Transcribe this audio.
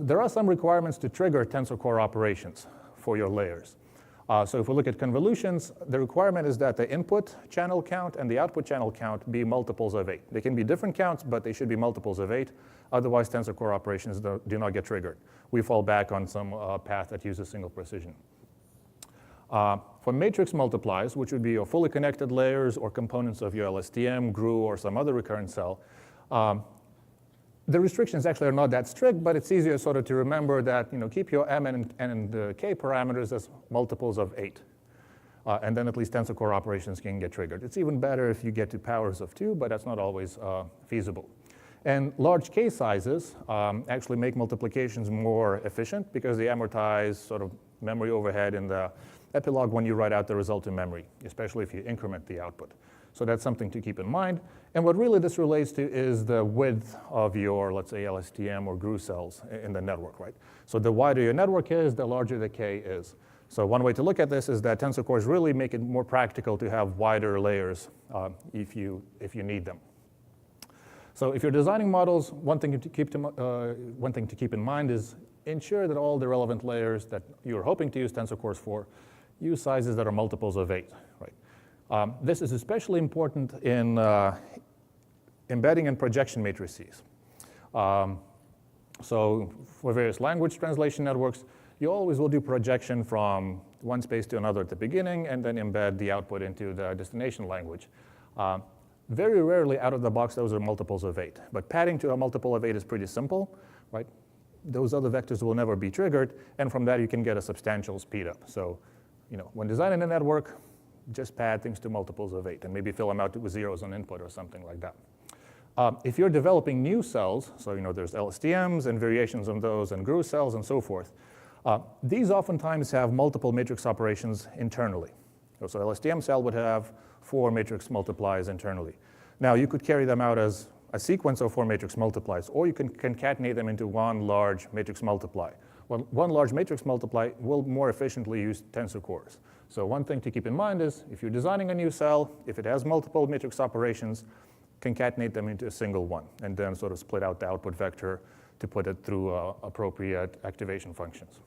there are some requirements to trigger Tensor Core operations for your layers. So if we look at convolutions, the requirement is that the input channel count and the output channel count be multiples of 8. They can be different counts, but they should be multiples of 8. Otherwise, Tensor Core operations do not get triggered. We fall back on some path that uses single precision. For matrix multiplies, which would be your fully connected layers or components of your LSTM, GRU, or some other recurrent cell, the restrictions actually are not that strict, but it's easier sort of to remember that, keep your M and K parameters as multiples of 8. And then at least Tensor Core operations can get triggered. It's even better if you get to powers of 2, but that's not always feasible. And large K sizes actually make multiplications more efficient because they amortize sort of memory overhead in the epilogue when you write out the result in memory, especially if you increment the output. So that's something to keep in mind. And what really this relates to is the width of your, let's say, LSTM or GRU cells in the network, right? So the wider your network is, the larger the K is. So one way to look at this is that Tensor Cores really make it more practical to have wider layers if you need them. So if you're designing models, one thing to keep in mind is ensure that all the relevant layers that you're hoping to use Tensor Cores for use sizes that are multiples of 8, right? This is especially important in embedding and projection matrices. So for various language translation networks, you always will do projection from one space to another at the beginning and then embed the output into the destination language. Very rarely out of the box, those are multiples of 8. But padding to a multiple of 8 is pretty simple, right? Those other vectors will never be triggered, and from that you can get a substantial speed up. So, when designing a network, just pad things to multiples of 8 and maybe fill them out with zeros on input or something like that. If you're developing new cells, so there's LSTMs and variations on those and GRU cells and so forth, these oftentimes have multiple matrix operations internally. So LSTM cell would have 4 matrix multiplies internally. Now you could carry them out as a sequence of 4 matrix multiplies, or you can concatenate them into one large matrix multiply. Well, one large matrix multiply will more efficiently use Tensor Cores. So one thing to keep in mind is if you're designing a new cell, if it has multiple matrix operations, concatenate them into a single one, and then sort of split out the output vector to put it through appropriate activation functions.